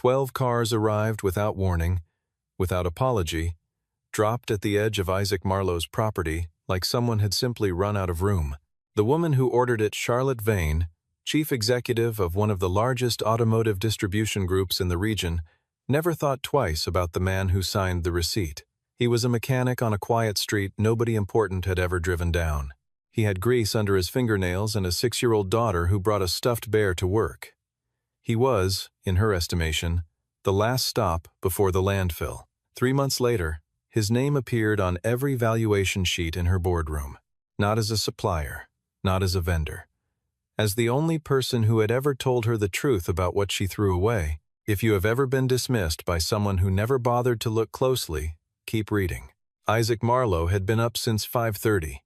12 cars arrived without warning, without apology, dropped at the edge of Isaac Marlowe's property like someone had simply run out of room. The woman who ordered it, Charlotte Vane, chief executive of one of the largest automotive distribution groups in the region, never thought twice about the man who signed the receipt. He was a mechanic on a quiet street nobody important had ever driven down. He had grease under his fingernails and a 6-year-old daughter who brought a stuffed bear to work. He was, in her estimation, the last stop before the landfill. 3 months later, his name appeared on every valuation sheet in her boardroom, not as a supplier, not as a vendor, as the only person who had ever told her the truth about what she threw away. If you have ever been dismissed by someone who never bothered to look closely, keep reading. Isaac Marlowe had been up since 5:30.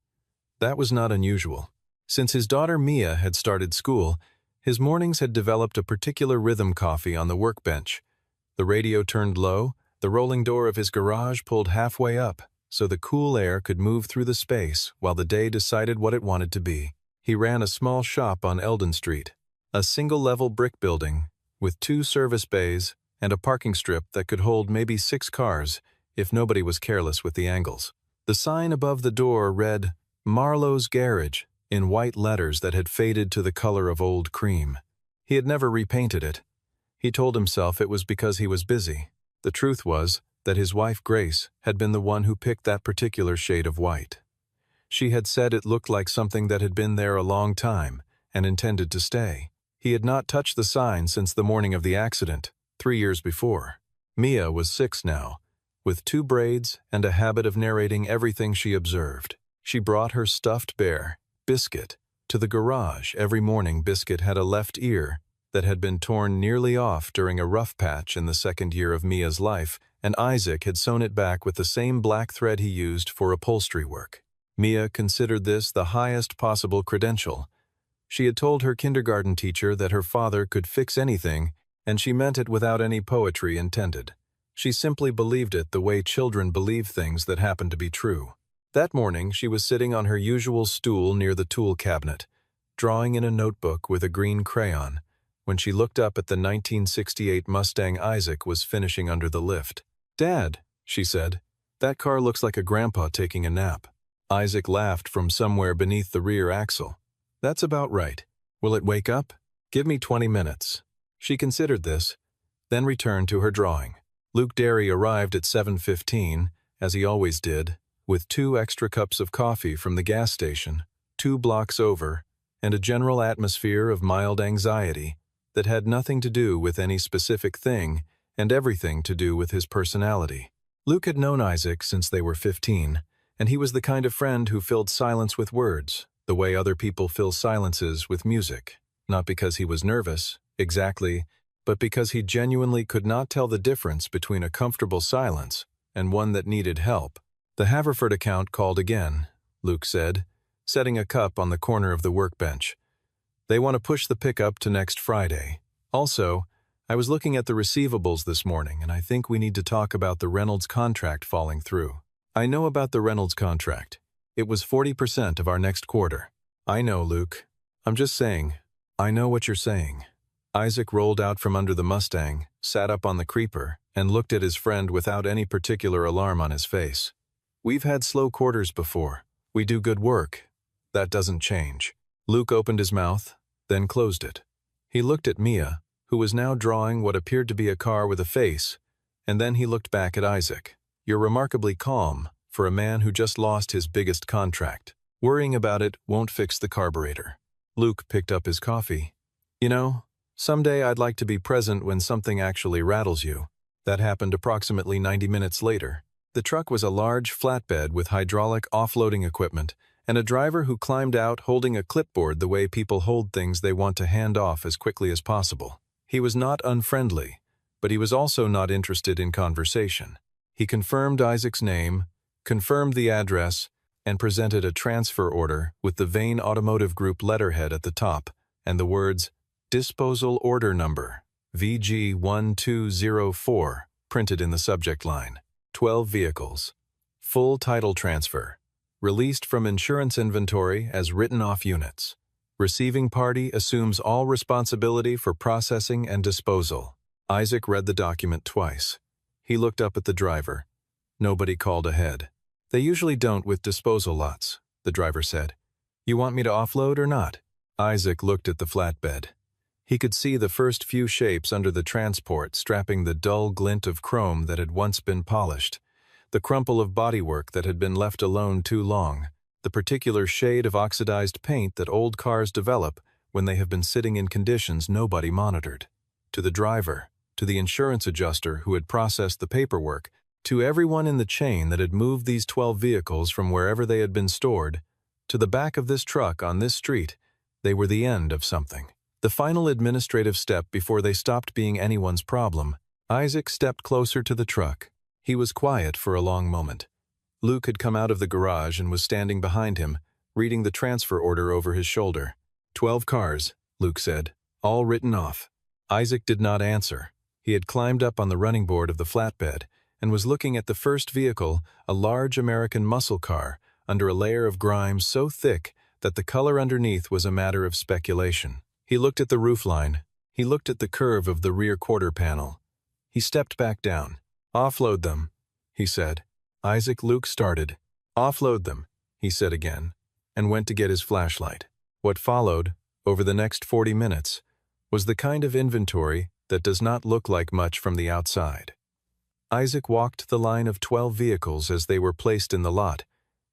That was not unusual. Since his daughter Mia had started school, his mornings had developed a particular rhythm. Coffee on the workbench. The radio turned low, the rolling door of his garage pulled halfway up, so the cool air could move through the space while the day decided what it wanted to be. He ran a small shop on Eldon Street, a single-level brick building with 2 service bays and a parking strip that could hold maybe 6 cars if nobody was careless with the angles. The sign above the door read, "Marlowe's Garage," in white letters that had faded to the color of old cream. He had never repainted it. He told himself it was because he was busy. The truth was that his wife Grace had been the one who picked that particular shade of white. She had said it looked like something that had been there a long time and intended to stay. He had not touched the sign since the morning of the accident, 3 years before. Mia was 6 now, with 2 braids and a habit of narrating everything she observed. She brought her stuffed bear, Biscuit, to the garage every morning. Biscuit had a left ear that had been torn nearly off during a rough patch in the 2nd year of Mia's life, and Isaac had sewn it back with the same black thread he used for upholstery work. Mia considered this the highest possible credential. She had told her kindergarten teacher that her father could fix anything, and she meant it without any poetry intended. She simply believed it the way children believe things that happen to be true. That morning, she was sitting on her usual stool near the tool cabinet, drawing in a notebook with a green crayon, when she looked up at the 1968 Mustang Isaac was finishing under the lift. "Dad," she said, "that car looks like a grandpa taking a nap." Isaac laughed from somewhere beneath the rear axle. "That's about right. Will it wake up? Give me 20 minutes. She considered this, then returned to her drawing. Luke Derry arrived at 7:15, as he always did, with 2 extra cups of coffee from the gas station, 2 blocks over, and a general atmosphere of mild anxiety that had nothing to do with any specific thing and everything to do with his personality. Luke had known Isaac since they were 15, and he was the kind of friend who filled silence with words, the way other people fill silences with music, not because he was nervous, exactly, but because he genuinely could not tell the difference between a comfortable silence and one that needed help. "The Haverford account called again," Luke said, setting a cup on the corner of the workbench. "They want to push the pickup to next Friday. Also, I was looking at the receivables this morning, and I think we need to talk about the Reynolds contract falling through." "I know about the Reynolds contract. It was 40% of our next quarter." "I know, Luke. I'm just saying, I know what you're saying." Isaac rolled out from under the Mustang, sat up on the creeper, and looked at his friend without any particular alarm on his face. "We've had slow quarters before. We do good work. That doesn't change." Luke opened his mouth, then closed it. He looked at Mia, who was now drawing what appeared to be a car with a face, and then he looked back at Isaac. "You're remarkably calm for a man who just lost his biggest contract. Worrying about it won't fix the carburetor." Luke picked up his coffee. "You know, someday I'd like to be present when something actually rattles you." That happened approximately 90 minutes later. The truck was a large flatbed with hydraulic offloading equipment and a driver who climbed out holding a clipboard the way people hold things they want to hand off as quickly as possible. He was not unfriendly, but he was also not interested in conversation. He confirmed Isaac's name, confirmed the address, and presented a transfer order with the Vane Automotive Group letterhead at the top and the words, "Disposal Order Number, VG1204, printed in the subject line. 12 vehicles. Full title transfer. Released from insurance inventory as written-off units. Receiving party assumes all responsibility for processing and disposal." Isaac read the document twice. He looked up at the driver. Nobody called ahead. "They usually don't with disposal lots," the driver said. "You want me to offload or not?" Isaac looked at the flatbed. He could see the first few shapes under the transport strapping the dull glint of chrome that had once been polished, the crumple of bodywork that had been left alone too long, the particular shade of oxidized paint that old cars develop when they have been sitting in conditions nobody monitored. To the driver, to the insurance adjuster who had processed the paperwork, to everyone in the chain that had moved these 12 vehicles from wherever they had been stored, to the back of this truck on this street, they were the end of something. The final administrative step before they stopped being anyone's problem. Isaac stepped closer to the truck. He was quiet for a long moment. Luke had come out of the garage and was standing behind him, reading the transfer order over his shoulder. 12 cars, Luke said, all written off. Isaac did not answer. He had climbed up on the running board of the flatbed and was looking at the first vehicle, a large American muscle car, under a layer of grime so thick that the color underneath was a matter of speculation. He looked at the roofline. He looked at the curve of the rear quarter panel. He stepped back down. "Offload them," he said. Isaac Luke started. "Offload them," he said again, and went to get his flashlight. What followed, over the next 40 minutes, was the kind of inventory that does not look like much from the outside. Isaac walked the line of 12 vehicles as they were placed in the lot,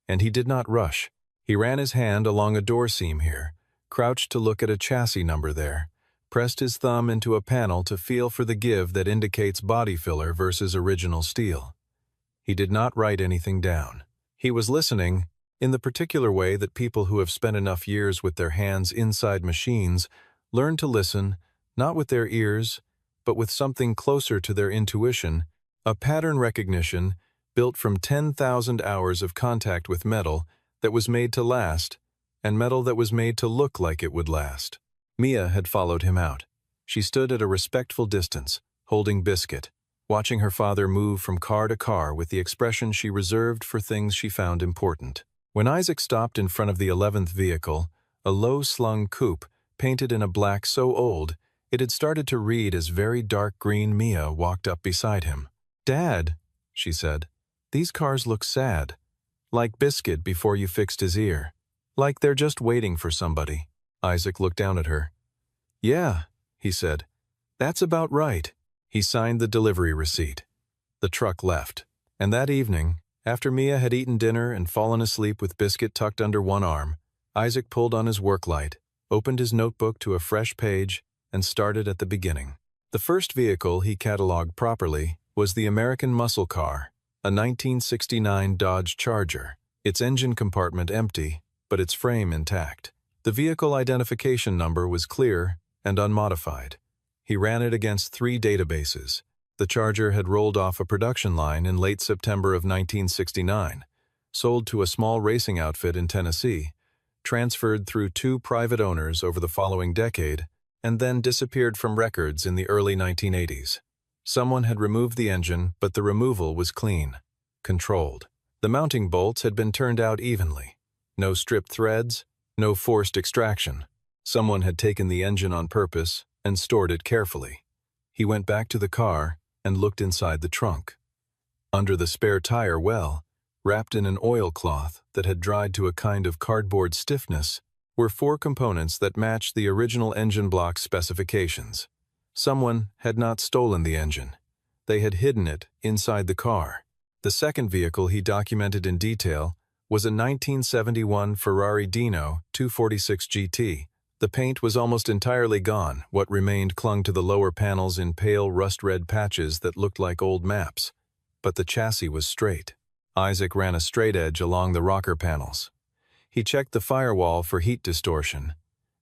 and he did not rush. He ran his hand along a door seam here, crouched to look at a chassis number there, pressed his thumb into a panel to feel for the give that indicates body filler versus original steel. He did not write anything down. He was listening in the particular way that people who have spent enough years with their hands inside machines learn to listen, not with their ears, but with something closer to their intuition, a pattern recognition built from 10,000 hours of contact with metal that was made to last, and metal that was made to look like it would last. Mia had followed him out. She stood at a respectful distance, holding Biscuit, watching her father move from car to car with the expression she reserved for things she found important. When Isaac stopped in front of the 11th vehicle, a low-slung coupe painted in a black so old it had started to read as very dark green, Mia walked up beside him. "Dad," she said, "these cars look sad. Like Biscuit before you fixed his ear. Like they're just waiting for somebody." Isaac looked down at her. "Yeah," he said. "That's about right." He signed the delivery receipt. The truck left. And that evening, after Mia had eaten dinner and fallen asleep with Biscuit tucked under one arm, Isaac pulled on his work light, opened his notebook to a fresh page, and started at the beginning. The first vehicle he cataloged properly was the American muscle car, a 1969 Dodge Charger, its engine compartment empty, but its frame intact. The vehicle identification number was clear and unmodified. He ran it against 3 databases. The Charger had rolled off a production line in late September of 1969, sold to a small racing outfit in Tennessee, transferred through 2 private owners over the following decade, and then disappeared from records in the early 1980s. Someone had removed the engine, but the removal was clean, controlled. The mounting bolts had been turned out evenly. No stripped threads, no forced extraction. Someone had taken the engine on purpose and stored it carefully. He went back to the car and looked inside the trunk. Under the spare tire well, wrapped in an oilcloth that had dried to a kind of cardboard stiffness, were 4 components that matched the original engine block specifications. Someone had not stolen the engine. They had hidden it inside the car. The second vehicle he documented in detail was a 1971 Ferrari Dino 246 GT. The paint was almost entirely gone. What remained clung to the lower panels in pale rust-red patches that looked like old maps. But the chassis was straight. Isaac ran a straight edge along the rocker panels. He checked the firewall for heat distortion.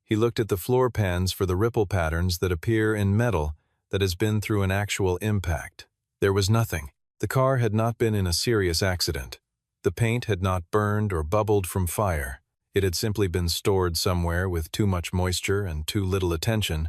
He looked at the floor pans for the ripple patterns that appear in metal that has been through an actual impact. There was nothing. The car had not been in a serious accident. The paint had not burned or bubbled from fire. It had simply been stored somewhere with too much moisture and too little attention,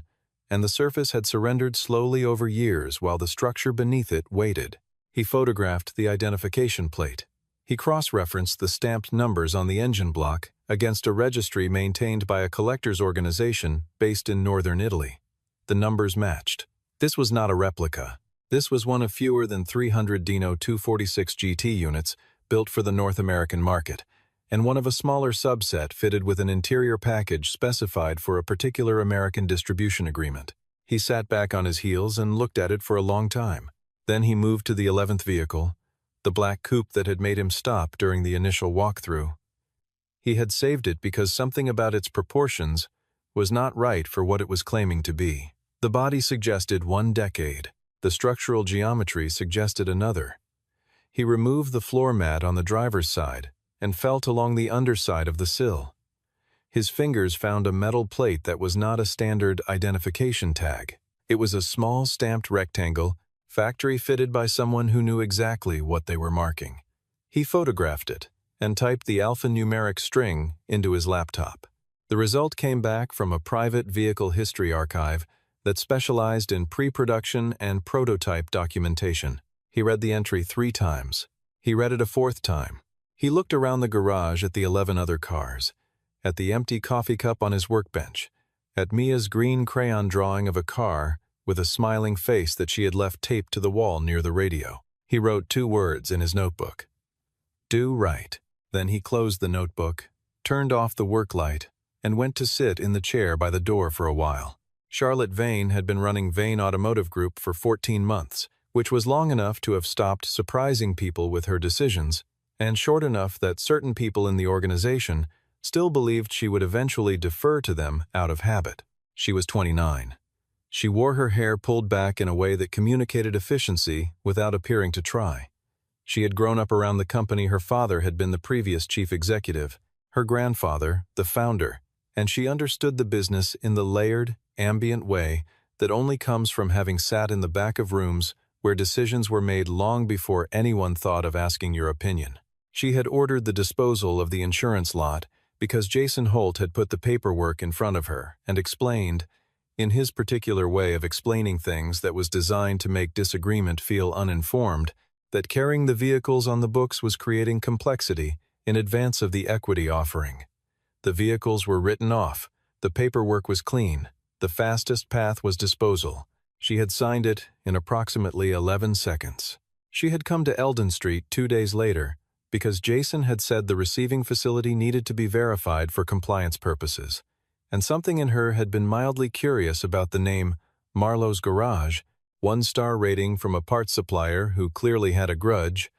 and the surface had surrendered slowly over years while the structure beneath it waited. He photographed the identification plate. He cross-referenced the stamped numbers on the engine block against a registry maintained by a collectors organization based in northern Italy. The numbers matched. This was not a replica. This was one of fewer than 300 Dino 246 GT units built for the North American market, and one of a smaller subset fitted with an interior package specified for a particular American distribution agreement. He sat back on his heels and looked at it for a long time. Then he moved to the 11th vehicle, the black coupe that had made him stop during the initial walkthrough. He had saved it because something about its proportions was not right for what it was claiming to be. The body suggested 1 decade. The structural geometry suggested another. He removed the floor mat on the driver's side and felt along the underside of the sill. His fingers found a metal plate that was not a standard identification tag. It was a small stamped rectangle, factory-fitted by someone who knew exactly what they were marking. He photographed it and typed the alphanumeric string into his laptop. The result came back from a private vehicle history archive that specialized in pre-production and prototype documentation. He read the entry 3 times. He read it a 4th time. He looked around the garage at the 11 other cars, at the empty coffee cup on his workbench, at Mia's green crayon drawing of a car with a smiling face that she had left taped to the wall near the radio. He wrote 2 words in his notebook. Do right. Then he closed the notebook, turned off the work light, and went to sit in the chair by the door for a while. Charlotte Vane had been running Vane Automotive Group for 14 months, which was long enough to have stopped surprising people with her decisions, and short enough that certain people in the organization still believed she would eventually defer to them out of habit. She was 29. She wore her hair pulled back in a way that communicated efficiency without appearing to try. She had grown up around the company her father had been the previous chief executive, her grandfather, the founder, and she understood the business in the layered, ambient way that only comes from having sat in the back of rooms where decisions were made long before anyone thought of asking your opinion. She had ordered the disposal of the insurance lot because Jason Holt had put the paperwork in front of her and explained, in his particular way of explaining things that was designed to make disagreement feel uninformed, that carrying the vehicles on the books was creating complexity in advance of the equity offering. The vehicles were written off, the paperwork was clean, the fastest path was disposal. She had signed it in approximately 11 seconds. She had come to Eldon Street 2 days later because Jason had said the receiving facility needed to be verified for compliance purposes, and something in her had been mildly curious about the name Marlowe's Garage, 1-star rating from a parts supplier who clearly had a grudge,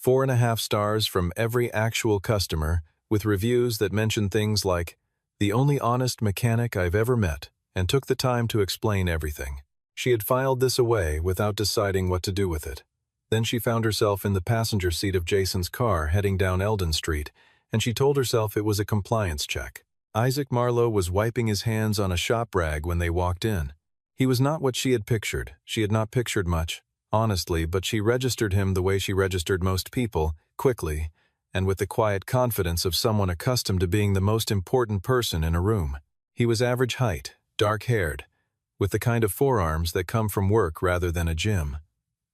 4.5 stars from every actual customer, with reviews that mentioned things like, "The only honest mechanic I've ever met," and took the time to explain everything. She had filed this away without deciding what to do with it. Then she found herself in the passenger seat of Jason's car heading down Eldon Street, and she told herself it was a compliance check. Isaac Marlowe was wiping his hands on a shop rag when they walked in. He was not what she had pictured. She had not pictured much, honestly, but she registered him the way she registered most people, quickly, and with the quiet confidence of someone accustomed to being the most important person in a room. He was average height, dark-haired, with the kind of forearms that come from work rather than a gym.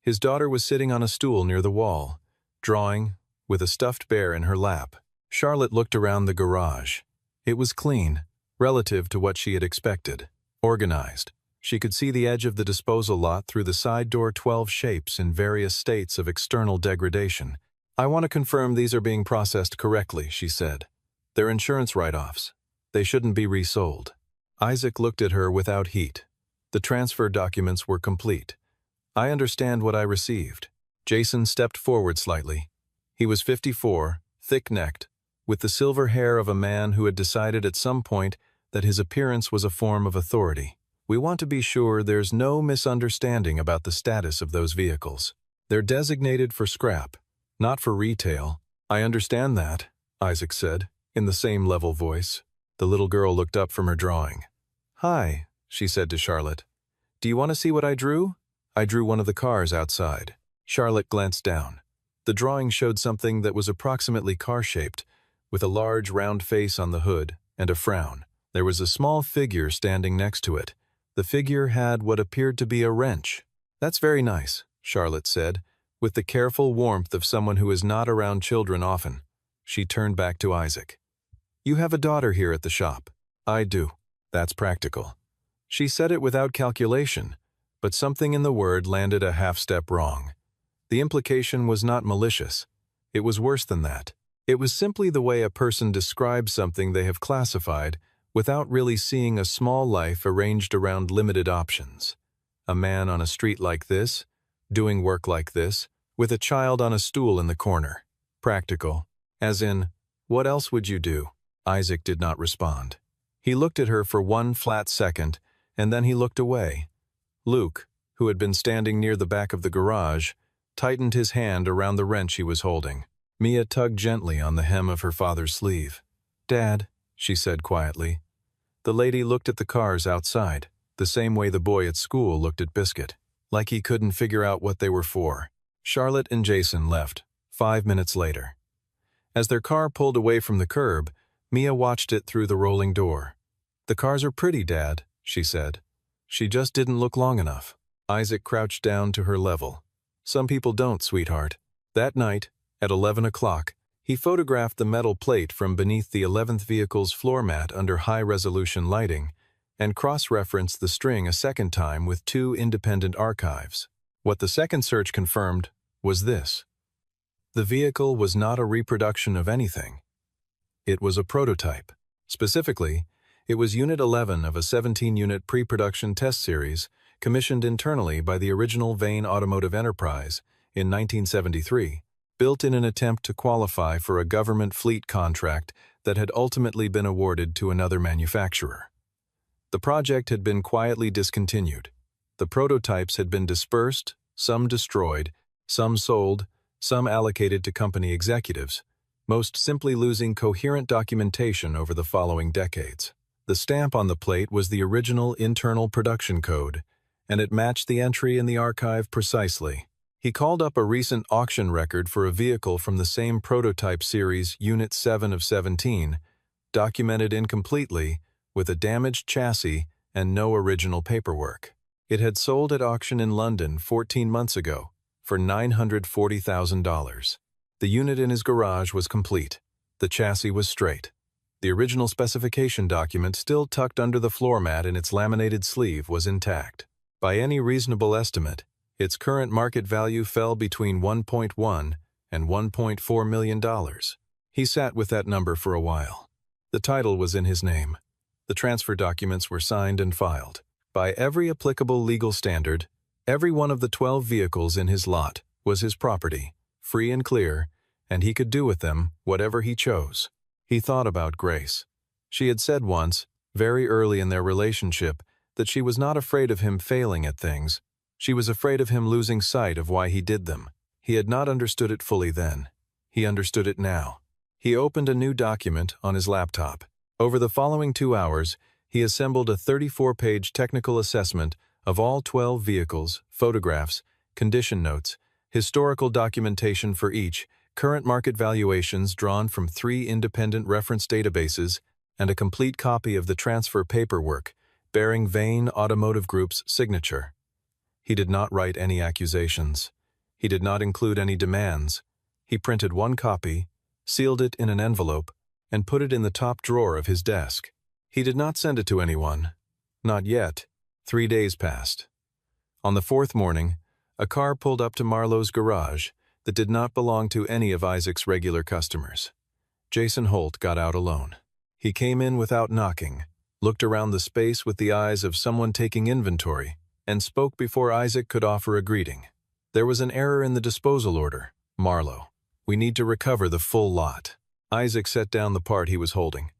His daughter was sitting on a stool near the wall, drawing, with a stuffed bear in her lap. Charlotte looked around the garage. It was clean, relative to what she had expected, organized. She could see the edge of the disposal lot through the side door 12 shapes in various states of external degradation. "I want to confirm these are being processed correctly," she said. "They're insurance write-offs. They shouldn't be resold." Isaac looked at her without heat. The transfer documents were complete. "I understand what I received." Jason stepped forward slightly. He was 54, thick-necked, with the silver hair of a man who had decided at some point that his appearance was a form of authority. "We want to be sure there's no misunderstanding about the status of those vehicles. They're designated for scrap, not for retail." "I understand that," Isaac said, in the same level voice. The little girl looked up from her drawing. "Hi," she said to Charlotte. "Do you want to see what I drew?" "I drew one of the cars outside." Charlotte glanced down. The drawing showed something that was approximately car-shaped, with a large round face on the hood and a frown. There was a small figure standing next to it. The figure had what appeared to be a wrench. "That's very nice," Charlotte said, with the careful warmth of someone who is not around children often. She turned back to Isaac. "You have a daughter here at the shop." "I do." "That's practical." She said it without calculation, But something in the word landed a half-step wrong. The implication was not malicious. It was worse than that. It was simply the way a person describes something they have classified without really seeing a small life arranged around limited options. A man on a street like this, doing work like this, with a child on a stool in the corner. Practical. As in, what else would you do? Isaac did not respond. He looked at her for one flat second, and then he looked away. Luke, who had been standing near the back of the garage, tightened his hand around the wrench he was holding. Mia tugged gently on the hem of her father's sleeve. "Dad," she said quietly. The lady looked at the cars outside, the same way the boy at school looked at Biscuit, like he couldn't figure out what they were for. Charlotte and Jason left, 5 minutes later. As their car pulled away from the curb, Mia watched it through the rolling door. "The cars are pretty, Dad," she said. "She just didn't look long enough." Isaac crouched down to her level. "Some people don't, sweetheart." That night, at 11 o'clock, he photographed the metal plate from beneath the 11th vehicle's floor mat under high-resolution lighting and cross-referenced the string a second time with 2 independent archives. What the second search confirmed was this. The vehicle was not a reproduction of anything. It was a prototype. Specifically, it was Unit 11 of a 17-unit pre-production test series commissioned internally by the original Vane Automotive Enterprise in 1973, built in an attempt to qualify for a government fleet contract that had ultimately been awarded to another manufacturer. The project had been quietly discontinued. The prototypes had been dispersed, some destroyed, some sold, some allocated to company executives, most simply losing coherent documentation over the following decades. The stamp on the plate was the original internal production code, and it matched the entry in the archive precisely. He called up a recent auction record for a vehicle from the same prototype series, Unit 7 of 17, documented incompletely, with a damaged chassis and no original paperwork. It had sold at auction in London 14 months ago for $940,000. The unit in his garage was complete. The chassis was straight. The original specification document, still tucked under the floor mat in its laminated sleeve, was intact. By any reasonable estimate, its current market value fell between $1.1 and $1.4 million. He sat with that number for a while. The title was in his name. The transfer documents were signed and filed. By every applicable legal standard, every one of the 12 vehicles in his lot was his property, free and clear, and he could do with them whatever he chose. He thought about Grace. She had said once, very early in their relationship, that she was not afraid of him failing at things. She was afraid of him losing sight of why he did them. He had not understood it fully then. He understood it now. He opened a new document on his laptop. Over the following 2 hours, he assembled a 34-page technical assessment of all 12 vehicles, photographs, condition notes, historical documentation for each, current market valuations drawn from 3 independent reference databases, and a complete copy of the transfer paperwork bearing Vane Automotive Group's signature. He did not write any accusations. He did not include any demands. He printed one copy, sealed it in an envelope, and put it in the top drawer of his desk. He did not send it to anyone. Not yet. 3 days passed. On the 4th morning, a car pulled up to Marlowe's garage that did not belong to any of Isaac's regular customers. Jason Holt got out alone. He came in without knocking, looked around the space with the eyes of someone taking inventory, and spoke before Isaac could offer a greeting. "There was an error in the disposal order, Marlowe. We need to recover the full lot." Isaac set down the part he was holding.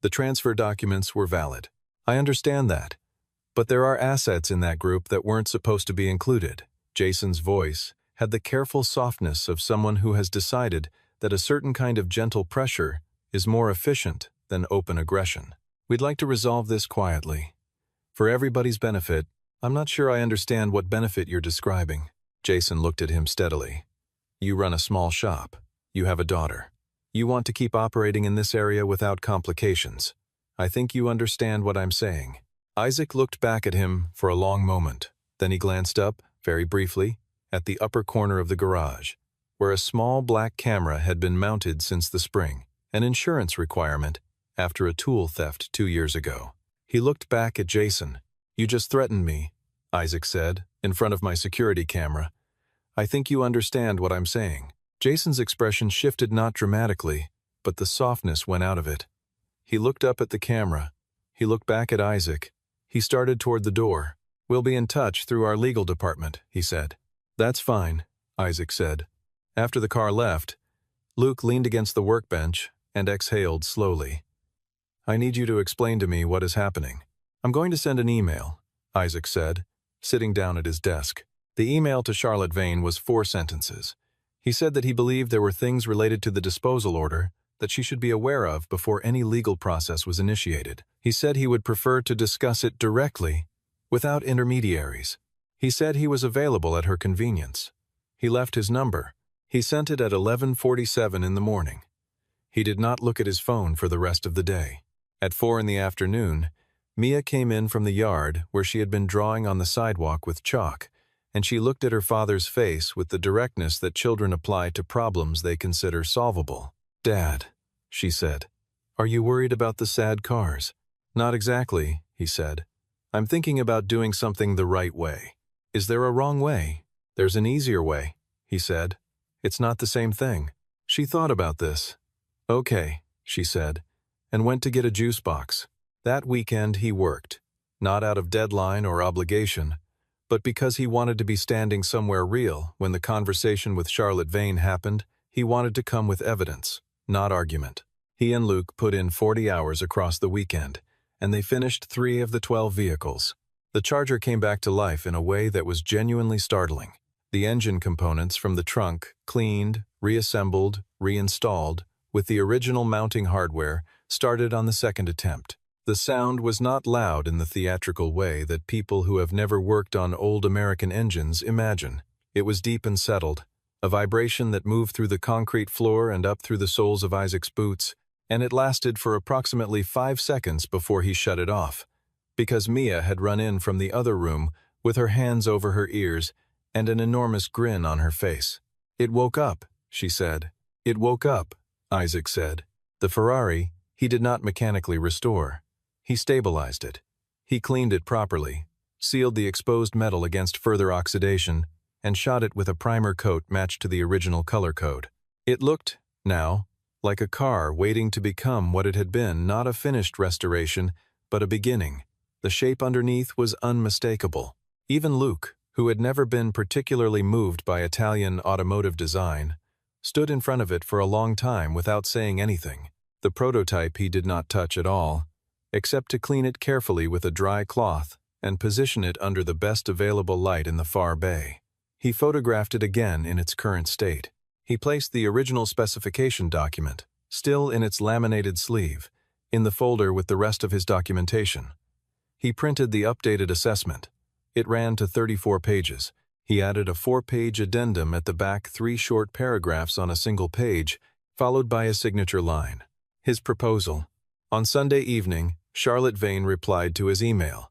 "The transfer documents were valid. I understand that. But there are assets in that group that weren't supposed to be included." Jason's voice had the careful softness of someone who has decided that a certain kind of gentle pressure is more efficient than open aggression. "We'd like to resolve this quietly. For everybody's benefit, I'm not sure I understand what benefit you're describing." Jason looked at him steadily. "You run a small shop. You have a daughter. You want to keep operating in this area without complications. I think you understand what I'm saying." Isaac looked back at him for a long moment. Then he glanced up, very briefly, at the upper corner of the garage, where a small black camera had been mounted since the spring, an insurance requirement, after a tool theft 2 years ago. He looked back at Jason. "You just threatened me," Isaac said, in front of my security camera. I think you understand what I'm saying." Jason's expression shifted not dramatically, but the softness went out of it. He looked up at the camera. He looked back at Isaac. He started toward the door. "We'll be in touch through our legal department," he said. "That's fine," Isaac said. After the car left, Luke leaned against the workbench and exhaled slowly. "I need you to explain to me what is happening." "I'm going to send an email," Isaac said, sitting down at his desk. The email to Charlotte Vane was 4 sentences. He said that he believed there were things related to the disposal order that she should be aware of before any legal process was initiated. He said he would prefer to discuss it directly, without intermediaries. He said he was available at her convenience. He left his number. He sent it at 11:47 in the morning. He did not look at his phone for the rest of the day. At 4 in the afternoon, Mia came in from the yard where she had been drawing on the sidewalk with chalk, and she looked at her father's face with the directness that children apply to problems they consider solvable. "Dad," she said, "are you worried about the sad cars?" "Not exactly," he said. "I'm thinking about doing something the right way." "Is there a wrong way?" "There's an easier way," he said. "It's not the same thing." She thought about this. "Okay," she said, and went to get a juice box. That weekend he worked, not out of deadline or obligation, but because he wanted to be standing somewhere real when the conversation with Charlotte Vane happened. He wanted to come with evidence, not argument. He and Luke put in 40 hours across the weekend, and they finished 3 of the 12 vehicles. The Charger came back to life in a way that was genuinely startling. The engine components from the trunk, cleaned, reassembled, reinstalled, with the original mounting hardware, started on the second attempt. The sound was not loud in the theatrical way that people who have never worked on old American engines imagine. It was deep and settled, a vibration that moved through the concrete floor and up through the soles of Isaac's boots, and it lasted for approximately 5 seconds before he shut it off, because Mia had run in from the other room with her hands over her ears and an enormous grin on her face. "It woke up," she said. "It woke up," Isaac said. The Ferrari, he did not mechanically restore. He stabilized it. He cleaned it properly, sealed the exposed metal against further oxidation, and shot it with a primer coat matched to the original color code. It looked, now, like a car waiting to become what it had been, not a finished restoration, but a beginning. The shape underneath was unmistakable. Even Luke, who had never been particularly moved by Italian automotive design, stood in front of it for a long time without saying anything. The prototype he did not touch at all, except to clean it carefully with a dry cloth and position it under the best available light in the far bay. He photographed it again in its current state. He placed the original specification document, still in its laminated sleeve, in the folder with the rest of his documentation. He printed the updated assessment. It ran to 34 pages. He added a 4-page addendum at the back, 3 short paragraphs on a single page, followed by a signature line. His proposal. On Sunday evening, Charlotte Vane replied to his email.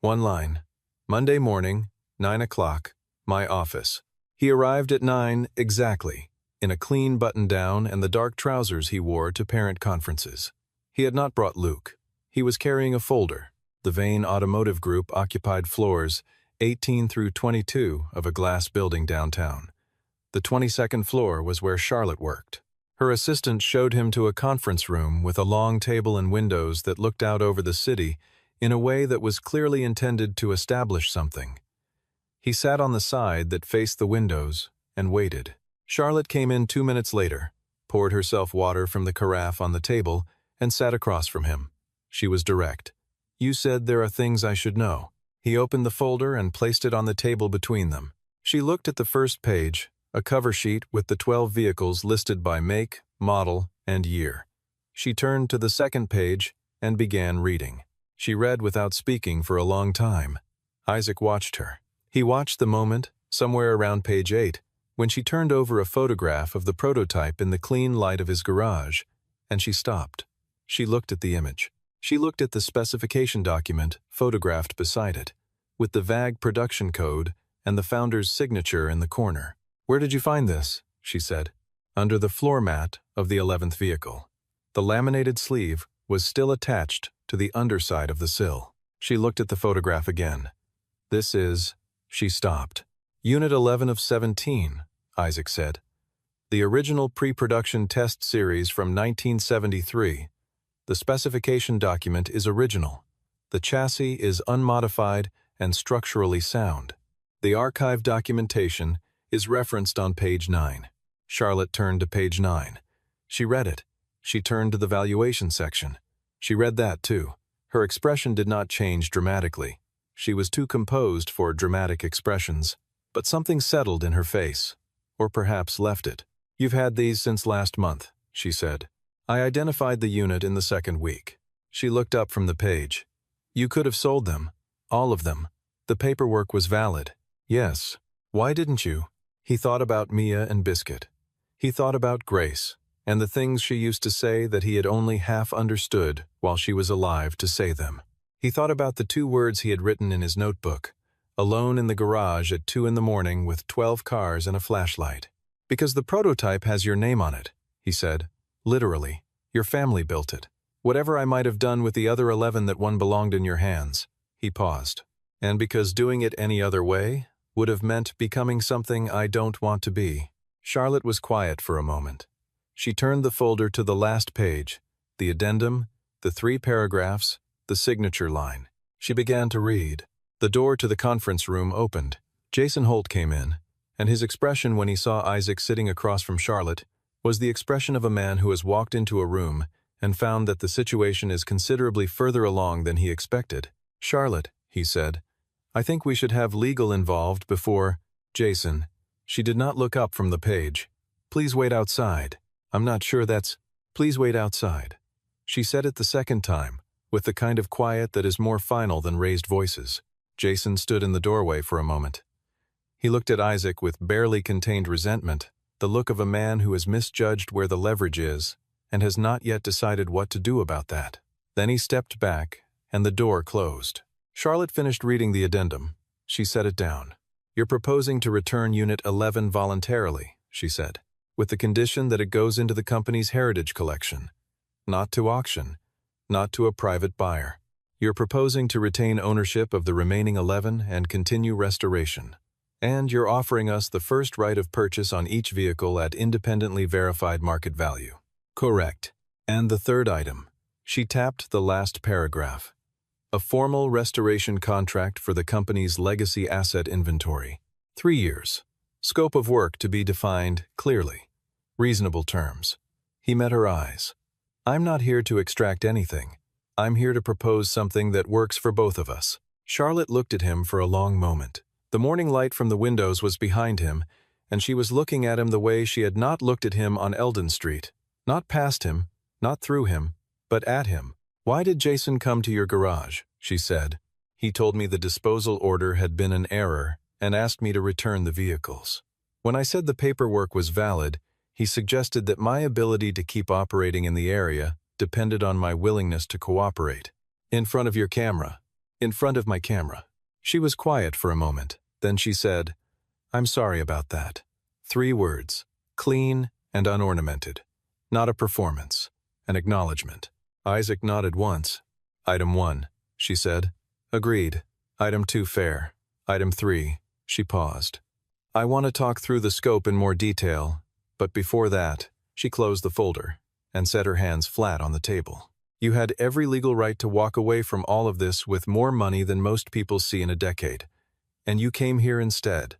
1 line. "Monday morning, 9 o'clock, my office." He arrived at 9 exactly, in a clean button-down and the dark trousers he wore to parent conferences. He had not brought Luke. He was carrying a folder. The Vane Automotive Group occupied floors 18 through 22 of a glass building downtown. The 22nd floor was where Charlotte worked. Her assistant showed him to a conference room with a long table and windows that looked out over the city in a way that was clearly intended to establish something. He sat on the side that faced the windows and waited. Charlotte came in 2 minutes later, poured herself water from the carafe on the table, and sat across from him. She was direct. "You said there are things I should know." He opened the folder and placed it on the table between them. She looked at the first page, a cover sheet with the 12 vehicles listed by make, model, and year. She turned to the second page and began reading. She read without speaking for a long time. Isaac watched her. He watched the moment, somewhere around page 8, when she turned over a photograph of the prototype in the clean light of his garage, and she stopped. She looked at the image. She looked at the specification document photographed beside it, with the VAG production code and the founder's signature in the corner. "Where did you find this?" she said. "Under the floor mat of the 11th vehicle." The laminated sleeve was still attached to the underside of the sill. She looked at the photograph again. "This is She stopped. Unit 11 of 17, Isaac said. The original pre-production test series from 1973. The specification document is original. The chassis is unmodified and structurally sound. The archive documentation is referenced on page 9. Charlotte turned to page 9. She read it. She turned to the valuation section. She read that too. Her expression did not change dramatically. She was too composed for dramatic expressions, but something settled in her face, or perhaps left it. "You've had these since last month," she said. "I identified the unit in the second week." She looked up from the page. "You could have sold them. All of them. The paperwork was valid." "Yes. Why didn't you?" He thought about Mia and Biscuit. He thought about Grace, and the things she used to say that he had only half understood while she was alive to say them. He thought about the 2 words he had written in his notebook, alone in the garage at 2 in the morning with 12 cars and a flashlight. "Because the prototype has your name on it," he said. "Literally. Your family built it. Whatever I might have done with the other 11 that one belonged in your hands." He paused. "And because doing it any other way would have meant becoming something I don't want to be." Charlotte was quiet for a moment. She turned the folder to the last page, the addendum, the 3 paragraphs, the signature line. She began to read. The door to the conference room opened. Jason Holt came in, and his expression when he saw Isaac sitting across from Charlotte was the expression of a man who has walked into a room and found that the situation is considerably further along than he expected. "Charlotte," he said, "I think we should have legal involved before—" "Jason." She did not look up from the page. "Please wait outside. I'm not sure that's—" "Please wait outside." She said it the second time, with the kind of quiet that is more final than raised voices. Jason stood in the doorway for a moment. He looked at Isaac with barely contained resentment, the look of a man who has misjudged where the leverage is and has not yet decided what to do about that. Then he stepped back, and the door closed. Charlotte finished reading the addendum. She set it down. "You're proposing to return Unit 11 voluntarily," she said, "with the condition that it goes into the company's heritage collection. Not to auction, not to a private buyer. You're proposing to retain ownership of the remaining 11 and continue restoration. And you're offering us the first right of purchase on each vehicle at independently verified market value." "Correct. And the third item." She tapped the last paragraph. "A formal restoration contract for the company's legacy asset inventory. 3 years. Scope of work to be defined clearly. Reasonable terms." He met her eyes. "I'm not here to extract anything. I'm here to propose something that works for both of us." Charlotte looked at him for a long moment. The morning light from the windows was behind him, and she was looking at him the way she had not looked at him on Eldon Street. Not past him, not through him, but at him. "Why did Jason come to your garage?" she said. "He told me the disposal order had been an error and asked me to return the vehicles. When I said the paperwork was valid, he suggested that my ability to keep operating in the area depended on my willingness to cooperate." "In front of your camera." "In front of my camera." She was quiet for a moment. Then she said, "I'm sorry about that." 3 words, clean and unornamented. Not a performance, an acknowledgement. Isaac nodded once. "Item 1, she said. "Agreed. Item 2 fair. Item 3, she paused. "I want to talk through the scope in more detail, but before that," she closed the folder and set her hands flat on the table. "You had every legal right to walk away from all of this with more money than most people see in a decade. And you came here instead.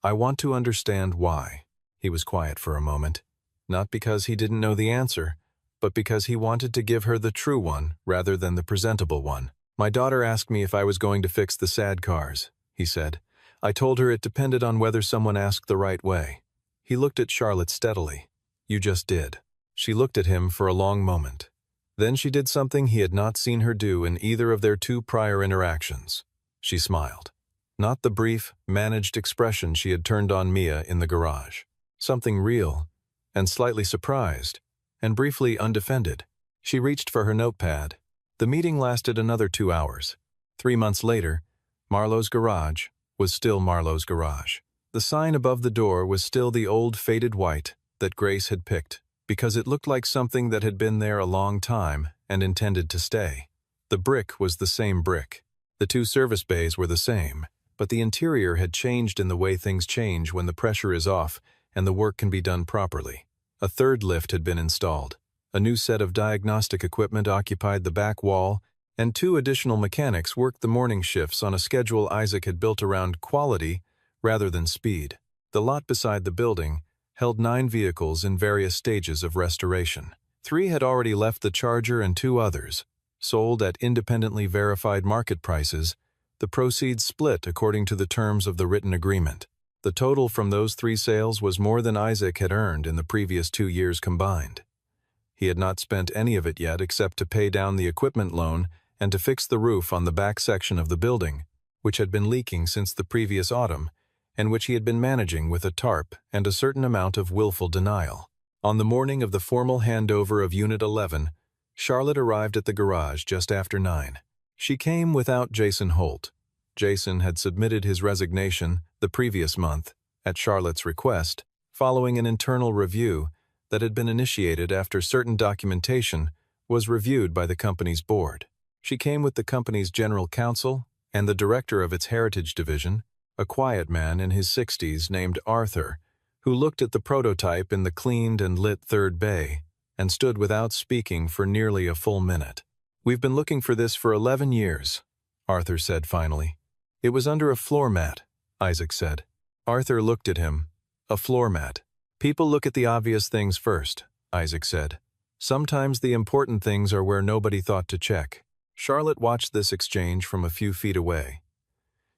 I want to understand why." He was quiet for a moment, not because he didn't know the answer, but because he wanted to give her the true one rather than the presentable one. "My daughter asked me if I was going to fix the sad cars," he said. "I told her it depended on whether someone asked the right way." He looked at Charlotte steadily. "You just did." She looked at him for a long moment. Then she did something he had not seen her do in either of their 2 prior interactions. She smiled. Not the brief, managed expression she had turned on Mia in the garage. Something real, and slightly surprised, and briefly undefended. She reached for her notepad. The meeting lasted another 2 hours. 3 months later, Marlowe's garage was still Marlowe's garage. The sign above the door was still the old faded white that Grace had picked, because it looked like something that had been there a long time and intended to stay. The brick was the same brick. The 2 service bays were the same. but the interior had changed in the way things change when the pressure is off and the work can be done properly. A third lift had been installed. A new set of diagnostic equipment occupied the back wall, and 2 additional mechanics worked the morning shifts on a schedule Isaac had built around quality rather than speed. The lot beside the building held 9 vehicles in various stages of restoration. 3 had already left the Charger and 2 others, sold at independently verified market prices. The proceeds split according to the terms of the written agreement. The total from those 3 sales was more than Isaac had earned in the previous 2 years combined. He had not spent any of it yet except to pay down the equipment loan and to fix the roof on the back section of the building, which had been leaking since the previous autumn, and which he had been managing with a tarp and a certain amount of willful denial. On the morning of the formal handover of Unit 11, Charlotte arrived at the garage just after 9. She came without Jason Holt. Jason had submitted his resignation the previous month, at Charlotte's request, following an internal review that had been initiated after certain documentation was reviewed by the company's board. She came with the company's general counsel and the director of its heritage division, a quiet man in his 60s named Arthur, who looked at the prototype in the cleaned and lit third bay and stood without speaking for nearly a full minute. "We've been looking for this for 11 years, Arthur said finally. "It was under a floor mat," Isaac said. Arthur looked at him. "A floor mat. People look at the obvious things first," Isaac said. "Sometimes the important things are where nobody thought to check." Charlotte watched this exchange from a few feet away.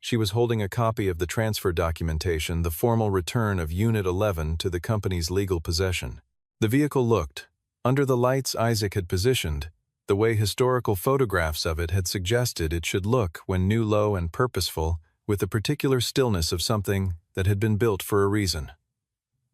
She was holding a copy of the transfer documentation, the formal return of Unit 11 to the company's legal possession. The vehicle looked, under the lights Isaac had positioned, the way historical photographs of it had suggested it should look when new, low, and purposeful, with the particular stillness of something that had been built for a reason.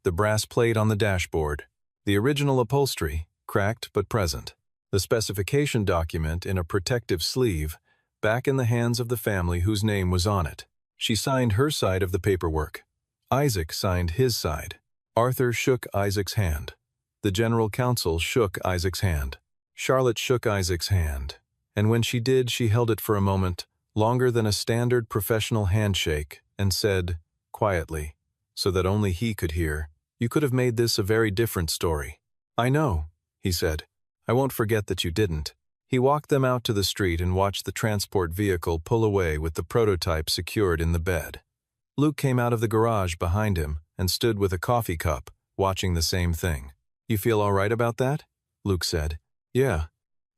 The brass plate on the dashboard, the original upholstery, cracked but present, the specification document in a protective sleeve, back in the hands of the family whose name was on it. She signed her side of the paperwork. Isaac signed his side. Arthur shook Isaac's hand. The general counsel shook Isaac's hand. Charlotte shook Isaac's hand, and when she did, she held it for a moment, longer than a standard professional handshake, and said, quietly, so that only he could hear, "You could have made this a very different story." "I know," he said. "I won't forget that you didn't." He walked them out to the street and watched the transport vehicle pull away with the prototype secured in the bed. Luke came out of the garage behind him and stood with a coffee cup, watching the same thing. "You feel all right about that?" Luke said. "Yeah.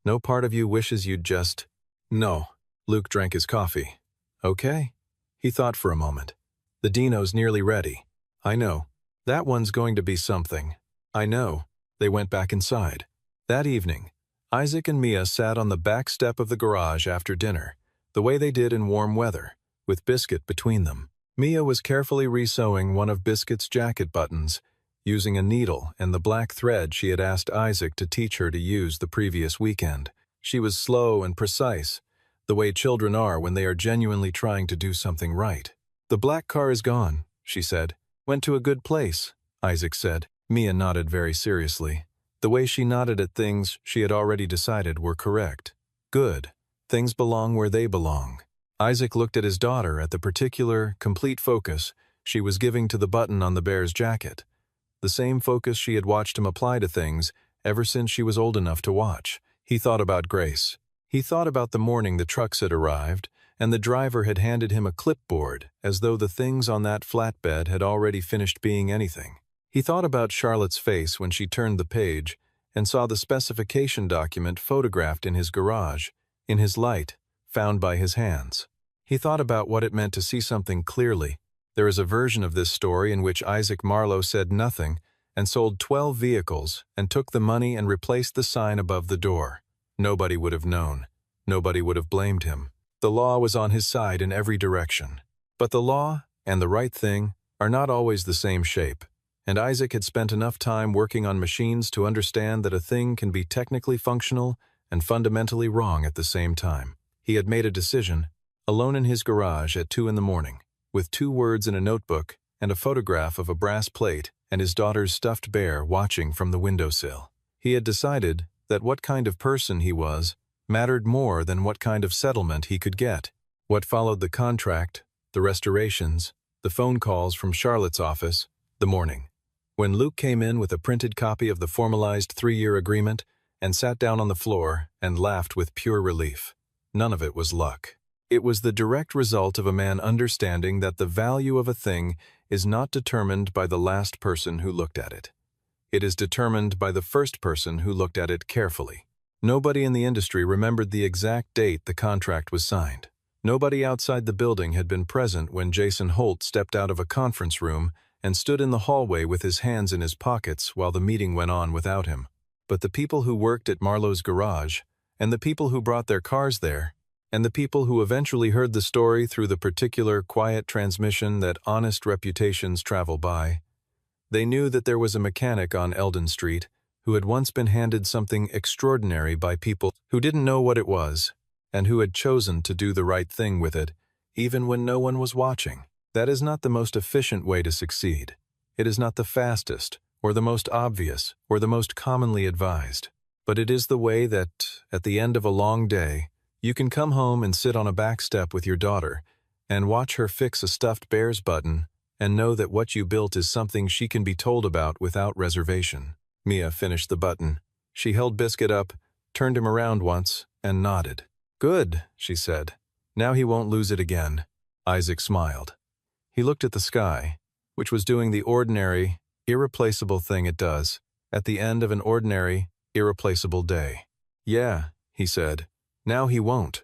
No part of you wishes you'd just—" "No." Luke drank his coffee. "Okay." He thought for a moment. "The Dino's nearly ready." "I know. That one's going to be something." "I know." They went back inside. That evening, Isaac and Mia sat on the back step of the garage after dinner, the way they did in warm weather, with Biscuit between them. Mia was carefully resewing one of Biscuit's jacket buttons, using a needle and the black thread she had asked Isaac to teach her to use the previous weekend. She was slow and precise, the way children are when they are genuinely trying to do something right. "The black car is gone," she said. "Went to a good place," Isaac said. Mia nodded very seriously. The way she nodded at things she had already decided were correct. Good. Things belong where they belong. Isaac looked at his daughter at the particular, complete focus she was giving to the button on the bear's jacket. The same focus she had watched him apply to things ever since she was old enough to watch. He thought about Grace. He thought about the morning the trucks had arrived, and the driver had handed him a clipboard as though the things on that flatbed had already finished being anything. He thought about Charlotte's face when she turned the page and saw the specification document photographed in his garage, in his light, found by his hands. He thought about what it meant to see something clearly. There is a version of this story in which Isaac Marlowe said nothing and sold 12 vehicles and took the money and replaced the sign above the door. Nobody would have known. Nobody would have blamed him. The law was on his side in every direction. But the law and the right thing are not always the same shape, and Isaac had spent enough time working on machines to understand that a thing can be technically functional and fundamentally wrong at the same time. He had made a decision, alone in his garage at 2 in the morning, with 2 words in a notebook and a photograph of a brass plate and his daughter's stuffed bear watching from the windowsill. He had decided that what kind of person he was mattered more than what kind of settlement he could get. What followed the contract the restorations, the phone calls from Charlotte's office, the morning. When Luke came in with a printed copy of the formalized 3-year agreement and sat down on the floor and laughed with pure relief. None of it was luck. It was the direct result of a man understanding that the value of a thing is not determined by the last person who looked at it. It is determined by the first person who looked at it carefully. Nobody in the industry remembered the exact date the contract was signed. Nobody outside the building had been present when Jason Holt stepped out of a conference room and stood in the hallway with his hands in his pockets while the meeting went on without him. But the people who worked at Marlowe's garage, and the people who brought their cars there, and the people who eventually heard the story through the particular quiet transmission that honest reputations travel by, they knew that there was a mechanic on Eldon Street who had once been handed something extraordinary by people who didn't know what it was, and who had chosen to do the right thing with it, even when no one was watching. That is not the most efficient way to succeed. It is not the fastest, or the most obvious, or the most commonly advised. But it is the way that, at the end of a long day, you can come home and sit on a back step with your daughter and watch her fix a stuffed bear's button and know that what you built is something she can be told about without reservation. Mia finished the button. She held Biscuit up, turned him around once, and nodded. "Good," she said. "Now he won't lose it again." Isaac smiled. He looked at the sky, which was doing the ordinary, irreplaceable thing it does at the end of an ordinary, irreplaceable day. "Yeah," he said. "Now he won't."